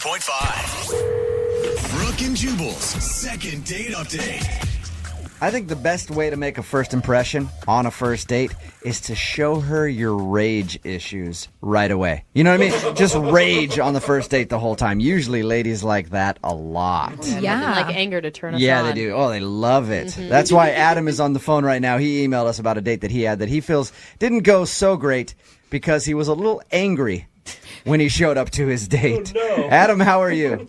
102.5. Brooke and Jubal's second date update. I think the best way to make a first impression on a first date is to show her your rage issues right away. You know what I mean? Just rage on the first date the whole time. Usually ladies like that a lot. Yeah. Like anger to turn us Yeah, on. they do. Oh, they love it. That's why Adam is on the phone right now. He emailed us about a date that he had that he feels didn't go so great because he was a little angry when he showed up to his date. Oh, no. Adam, how are you?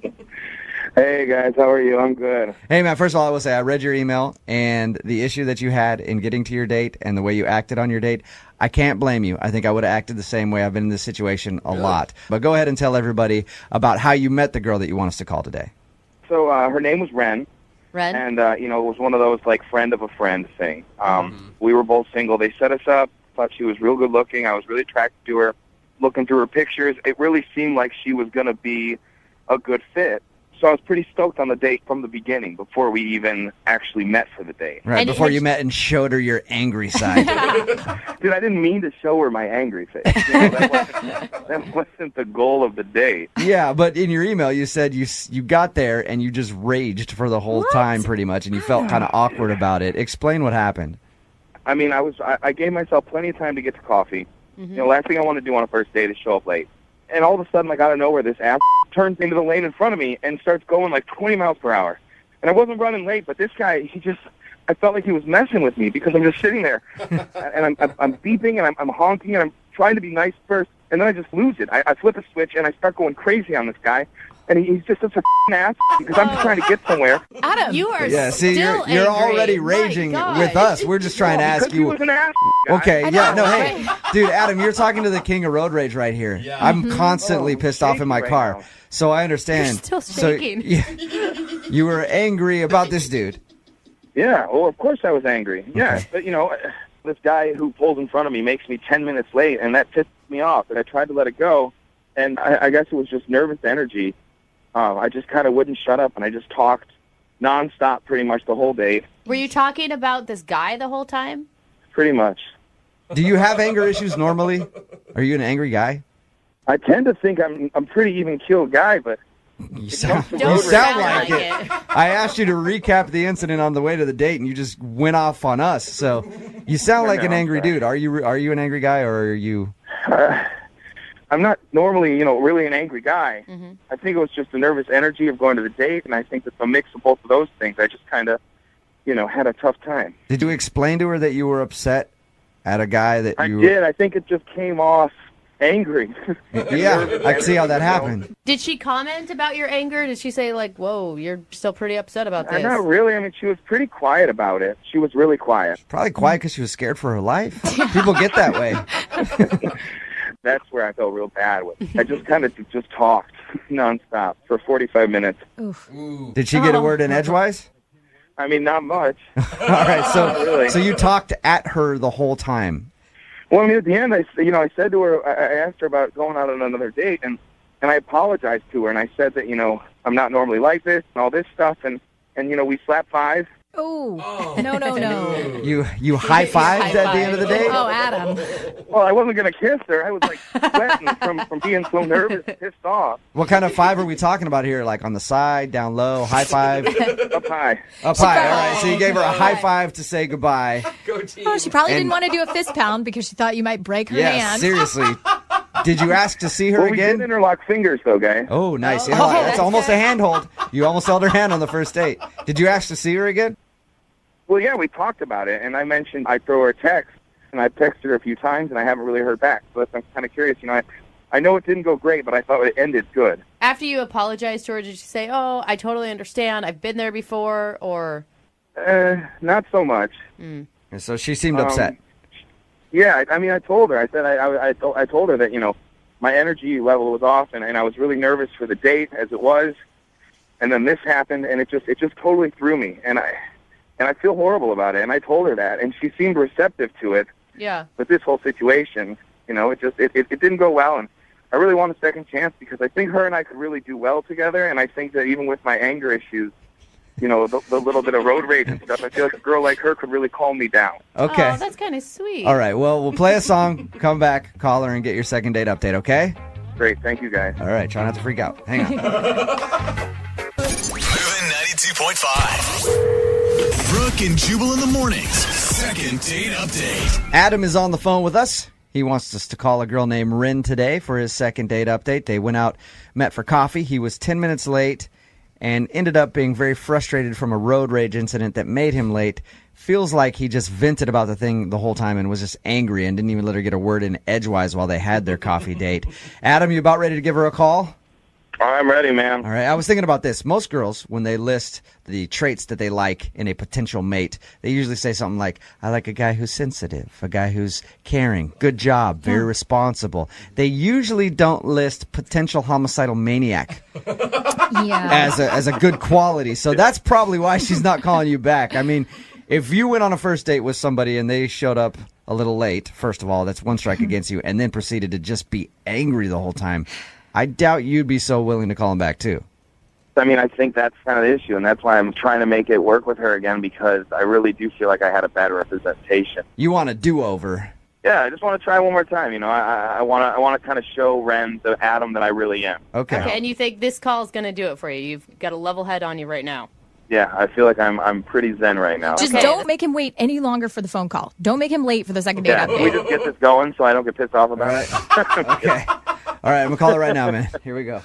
Hey, guys. How are you? I'm good. Hey, man, first of all, I will say I read your email, and the issue that you had in getting to your date and the way you acted on your date, I can't blame you. I think I would have acted the same way. I've been in this situation a lot. But go ahead and tell everybody about how you met the girl that you want us to call today. So her name was Ren. Ren? And, it was one of those, like, friend of a friend thing. We were both single. They set us up. Thought she was real good looking. I was really attracted to her. Looking through her pictures, it really seemed like she was going to be a good fit. So I was pretty stoked on the date from the beginning before we even actually met for the date. Right, And before you met and showed her your angry side. Dude, I didn't mean to show her my angry face. That wasn't the goal of the date. Yeah, but in your email you said you got there and you just raged for the whole time pretty much, and you felt kind of awkward about it. Explain what happened. I mean, I gave myself plenty of time to get to coffee. Last thing I want to do on a first date is show up late. And all of a sudden, like out of nowhere, this ass turns into the lane in front of me and starts going like 20 miles per hour. And I wasn't running late, but this guy, I felt like he was messing with me because I'm just sitting there. And I'm beeping and I'm honking and I'm trying to be nice first. And then I just lose it. I flip a switch and I start going crazy on this guy. And he's just such a ass because I'm just trying to get somewhere. Adam, you are See, still you're angry. already My raging God. with us. We're just trying to ask Because he you. was an ass guy. Okay, I yeah, know, no, right? hey, dude, Adam, you're talking to the king of road rage right here. Yeah. I'm constantly pissed off in my shaking car, right now. so I understand. You're still shaking. So, you were angry about this dude. Yeah, well, of course I was angry. Yeah, but, this guy who pulls in front of me makes me 10 minutes late, and that pisses me off. And I tried to let it go, and I guess it was just nervous energy. I just kind of wouldn't shut up, and I just talked nonstop pretty much the whole date, Were you talking about this guy the whole time? pretty much. Do you have anger issues normally? Are you an angry guy? I tend to think I'm pretty even-keeled guy, but You sound, Don't you sound sound like like it. it. I asked you to recap the incident on the way to the date, and you just went off on us. So you sound like an I'm angry sorry. dude. Are you an angry guy, or are you? I'm not normally, really an angry guy. I think it was just the nervous energy of going to the date, and I think that the mix of both of those things, I just kind of, had a tough time. Did you explain to her that you were upset at a guy that I you? did. I think it just came off angry. Yeah, I can see how that happened. Did she comment about your anger? Did she say, like, whoa, you're still pretty upset about this? Not really. I mean, she was pretty quiet about it. She was really quiet. Probably quiet because she was scared for her life. People get that way. That's where I felt real bad with. I just kind of just talked nonstop for 45 minutes. Did she get a word in edgewise? I mean, not much. All right, really. so you talked at her the whole time. Well, I mean, at the end, I said to her, I asked her about going out on another date, and I apologized to her, and I said that, I'm not normally like this and all this stuff, and we slapped five. Oh, no. You high-fived at the end of the date? Oh, Adam. Well, I wasn't going to kiss her. I was, like, sweating from being so nervous and pissed off. What kind of five are we talking about here? Like on the side, down low, high five? Up high. Up high. All right, so you gave her a high five to say goodbye. Oh, she probably And- didn't want to do a fist pound because she thought you might break her Yeah, hand. seriously. Did you ask to see her Well, we did again? interlock fingers, though, guy. Oh, nice. That's almost a handhold. You almost held her hand on the first date. Did you ask to see her again? Well, yeah, we talked about it, and I mentioned I'd throw her a text, and I texted her a few times, and I haven't really heard back. So I'm kind of curious. I know it didn't go great, but I thought it ended good. After you apologized to her, did you say, oh, I totally understand, I've been there before, or? Not so much. And so she seemed upset. Yeah, I mean, I told her. I said I told her that my energy level was off, and I was really nervous for the date as it was, and then this happened, and it just totally threw me, and I feel horrible about it. And I told her that, and she seemed receptive to it. Yeah. But this whole situation, it didn't go well, and I really want a second chance because I think her and I could really do well together, and I think that even with my anger issues, the little bit of road rage and stuff, I feel like a girl like her could really calm me down. Okay. Oh, that's kind of sweet. All right, well, we'll play a song, come back, call her, and get your second date update, okay? Great. Thank you, guys. All right, try not to freak out. Hang on. Moving 92.5. Brooke and Jubal in the mornings. Second date update. Adam is on the phone with us. He wants us to call a girl named Rin today for his second date update. They went out, met for coffee. He was 10 minutes late and ended up being very frustrated from a road rage incident that made him late. Feels like he just vented about the thing the whole time and was just angry and didn't even let her get a word in edgewise while they had their coffee date. Adam, you about ready to give her a call? I'm ready, man. All right, I was thinking about this. Most girls, when they list the traits that they like in a potential mate, they usually say something like, I like a guy who's sensitive, a guy who's caring, good job, very responsible. They usually don't list potential homicidal maniac Yeah. as a good quality. So that's probably why she's not calling you back. I mean, if you went on a first date with somebody and they showed up a little late, first of all, that's one strike against you, and then proceeded to just be angry the whole time, I doubt you'd be so willing to call him back, too. I mean, I think that's kind of the issue, and that's why I'm trying to make it work with her again, because I really do feel like I had a bad representation. You want a do-over. Yeah, I just want to try one more time. You know, I want to kind of show Ren the Adam that I really am. Okay. Okay, and you think this call is going to do it for you? You've got a level head on you right now. Yeah, I feel like I'm pretty zen right now. Just Okay. don't make him wait any longer for the phone call. Don't make him late for the second date Yeah, can we update. just get this going so I don't get pissed off about it? Okay. All right, I'm going to call it right now, man. Here we go.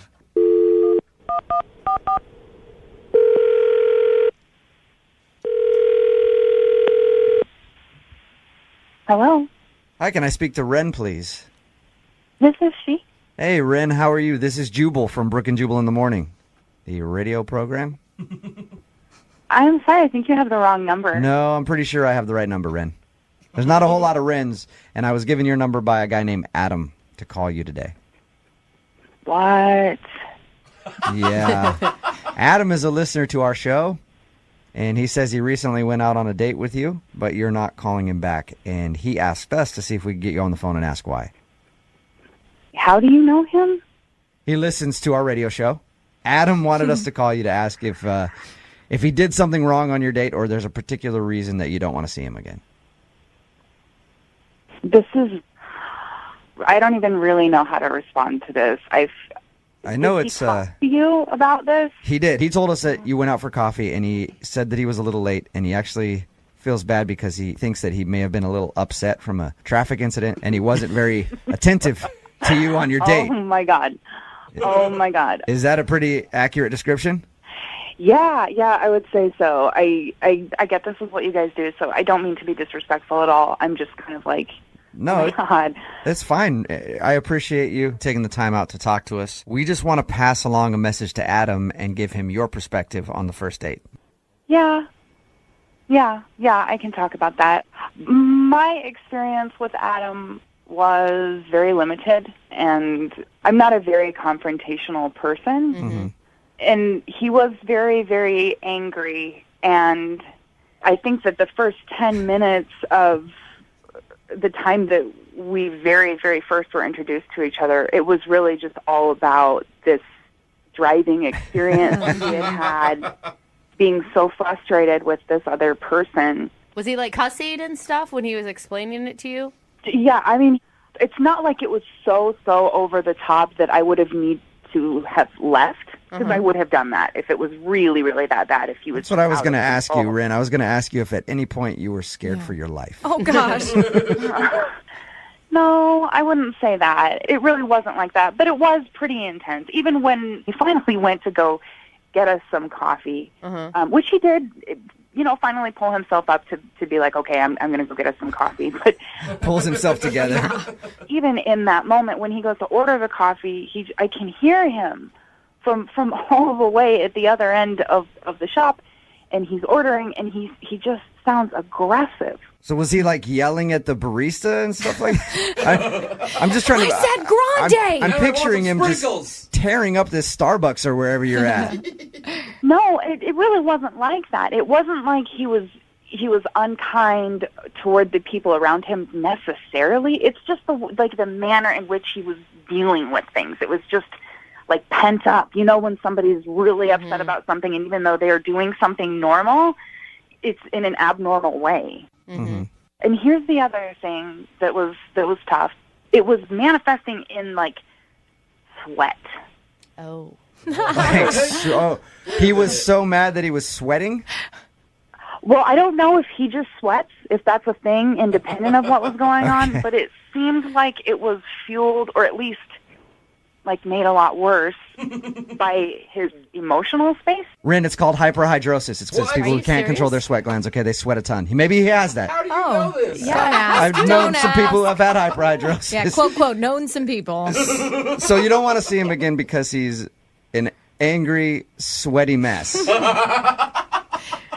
Hello, Hi, can I speak to Ren, please? this is she. Hey, Ren, how are you? This is Jubal from Brooke and Jubal in the Morning, the radio program. I'm sorry, I think you have the wrong number. No, I'm pretty sure I have the right number, Ren. There's not a whole lot of Rens, and I was given your number by a guy named Adam to call you today. What? Yeah. Adam is a listener to our show, and he says he recently went out on a date with you, but you're not calling him back. And he asked us to see if we could get you on the phone and ask why. How do you know him? He listens to our radio show. Adam wanted us to call you to ask if he did something wrong on your date or there's a particular reason that you don't want to see him again. I don't even really know how to respond to this. I know Did it's he talk to you about this? he did. He told us that you went out for coffee and he said that he was a little late and he actually feels bad because he thinks that he may have been a little upset from a traffic incident and he wasn't very attentive to you on your date. Oh my god. Oh my god. Is that a pretty accurate description? Yeah, I would say so. I get this is what you guys do, so I don't mean to be disrespectful at all. I'm just kind of like, No, oh my god. that's fine. I appreciate you taking the time out to talk to us. We just want to pass along a message to Adam and give him your perspective on the first date. Yeah, I can talk about that. My experience with Adam was very limited, and I'm not a very confrontational person. Mm-hmm. And he was very, very angry, and I think that the first 10 minutes of the time that we very, very first were introduced to each other, it was really just all about this driving experience he had being so frustrated with this other person. Was he like cussing and stuff when he was explaining it to you? Yeah, I mean, it's not like it was so over the top that I would have need to have left, because I would have done that if it was really, really that bad. If he was That's what I was out going to of ask you, control. Ren. I was going to ask you if at any point you were scared for your life. Oh, gosh. No, I wouldn't say that. It really wasn't like that, but it was pretty intense. Even when he finally went to go get us some coffee, which he did, finally pull himself up to be like, okay, I'm going to go get us some coffee. But Pulls himself together. even in that moment, when he goes to order the coffee, I can hear him from all the way at the other end of the shop, and he's ordering, and he just sounds aggressive. So was he like yelling at the barista and stuff like that? I'm just trying to... I said grande! I'm picturing him just tearing up this Starbucks or wherever you're at. No, it really wasn't like that. It wasn't like he was unkind toward the people around him necessarily. It's just the manner in which he was dealing with things. It was just like pent up. You know, when somebody's really upset about something, and even though they are doing something normal, it's in an abnormal way. Mm-hmm. And here's the other thing that was tough. It was manifesting in like sweat. Oh. He was so mad that he was sweating? Well, I don't know if he just sweats, if that's a thing, independent of what was going on, but it seemed like it was fueled, or at least like made a lot worse by his emotional space. Ren, it's called hyperhidrosis. It's just people Are who you can't control serious? their sweat glands. Okay, they sweat a ton. Maybe he has that. How do you know this? I've known some people who have had hyperhidrosis. Yeah, quote, known some people. So you don't want to see him again because he's an angry, sweaty mess. It's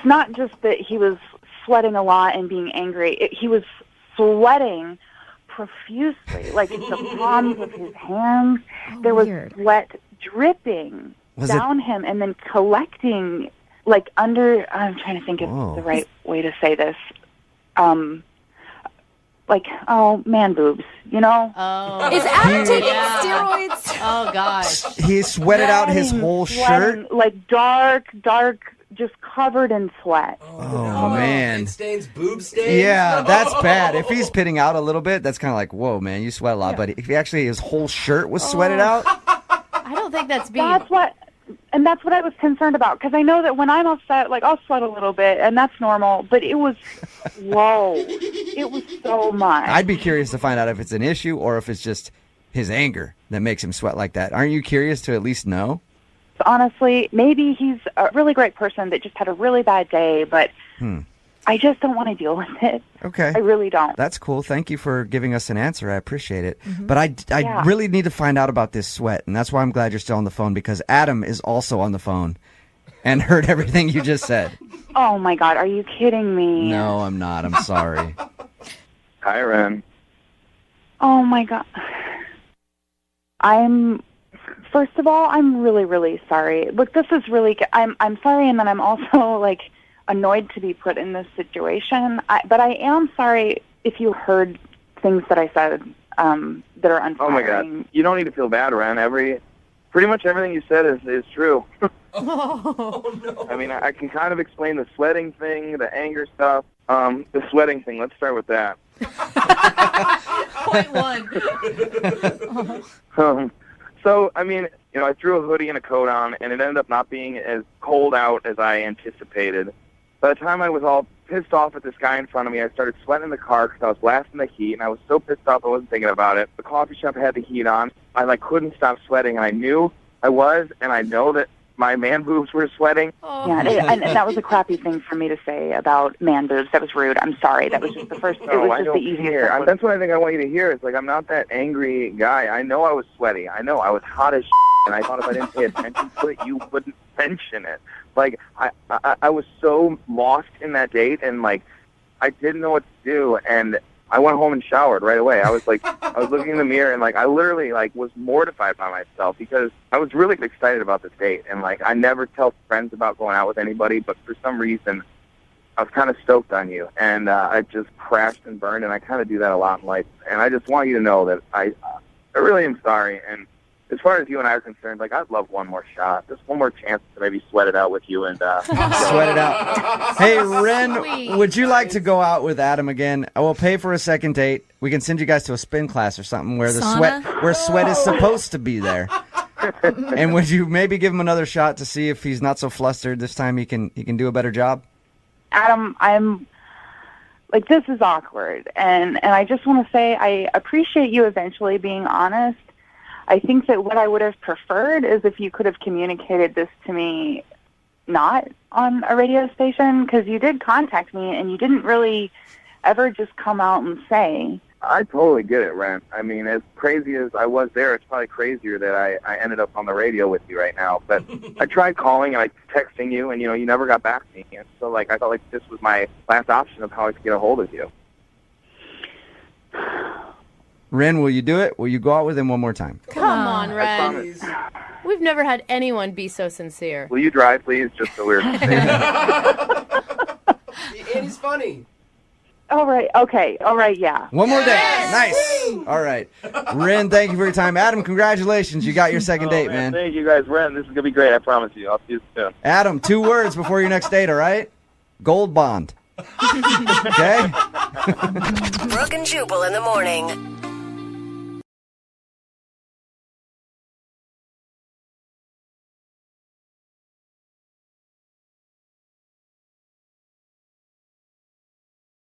not just that he was sweating a lot and being angry. He was sweating profusely, like the palms of his hands. There was weird. sweat dripping down him and then collecting, like under. I'm trying to think of the right way to say this. Like, man boobs, you know? Oh. Is Adam taking Yeah. steroids? Oh, gosh. He sweated out his whole Sweating, shirt. like dark, just covered in sweat. Oh, man. It stains, boob stains. Yeah, that's bad. If he's pitting out a little bit, that's kind of like, whoa, man, you sweat a lot. But if he actually, his whole shirt was sweated out, I don't think that's being... That's what I was concerned about, because I know that when I'm upset, like, I'll sweat a little bit, and that's normal, but it was, whoa, it was so much. I'd be curious to find out if it's an issue or if it's just his anger that makes him sweat like that. Aren't you curious to at least know? Honestly, maybe he's a really great person that just had a really bad day, but I just don't want to deal with it. Okay. I really don't. That's cool. Thank you for giving us an answer. I appreciate it. But I really need to find out about this sweat, and that's why I'm glad you're still on the phone, because Adam is also on the phone and heard everything you just said. Oh, my God, are you kidding me? No, I'm not. I'm sorry. Hi, Ren. Oh, my God. First of all, I'm really, really sorry. Look, this is really, I'm sorry, and then I'm also, like, annoyed to be put in this situation. But I am sorry if you heard things that I said that are unflattering. Oh my God! You don't need to feel bad, Ren. Pretty much everything you said is true. Oh, no. I mean, I can kind of explain the sweating thing, the anger stuff. The sweating thing. Let's start with that. Point one. So, I mean, I threw a hoodie and a coat on, and it ended up not being as cold out as I anticipated. By the time I was all pissed off at this guy in front of me, I started sweating in the car because I was blasting the heat, and I was so pissed off I wasn't thinking about it. The coffee shop had the heat on. I couldn't stop sweating, and I knew I was, and I know that my man boobs were sweating. Yeah, and that was a crappy thing for me to say about man boobs. That was rude. I'm sorry. That was just the first. It No, was I just don't the easiest. care. That's what I think I want you to hear. It's like, I'm not that angry guy. I know I was sweaty. I know I was hot as and I thought if I didn't pay attention to it, you wouldn't mention it. Like, I was so lost in that date, and, like, I didn't know what to do, and I went home and showered right away. I was, like, I was looking in the mirror, and, like, I literally, like, was mortified by myself because I was really excited about this date, and, like, I never tell friends about going out with anybody, but for some reason, I was kind of stoked on you, and I just crashed and burned, and I kind of do that a lot in life, and I just want you to know that I really am sorry, and as far as you and I are concerned, like, I'd love one more shot, just one more chance to maybe sweat it out with you and Sweat it out. Hey, Ren, would you like to go out with Adam again? I will pay for a second date. We can send you guys to a spin class or something where sweat is supposed to be there. And would you maybe give him another shot to see if he's not so flustered this time? He can do a better job. Adam, I'm like, this is awkward, and I just want to say I appreciate you eventually being honest. I think that what I would have preferred is if you could have communicated this to me not on a radio station, because you did contact me and you didn't really ever just come out and say. I totally get it, Ren. I mean, as crazy as I was there, it's probably crazier that I ended up on the radio with you right now. But I tried calling and I texting you, and, you never got back to me. And so, like, I felt like this was my last option of how I could get a hold of you. Ren, will you do it? Will you go out with him one more time? Come on, I Ren. promise. We've never had anyone be so sincere. Will you drive, please, just so we're safe? And he's funny. All right, okay, all right, yeah. One more day. Nice. All right. Ren, thank you for your time. Adam, congratulations. You got your second date, man. Thank you, guys. Ren, this is going to be great. I promise you. I'll see you soon. Adam, 2 words before your next date, all right? Gold bond. Okay? Brooke and Jubal in the morning.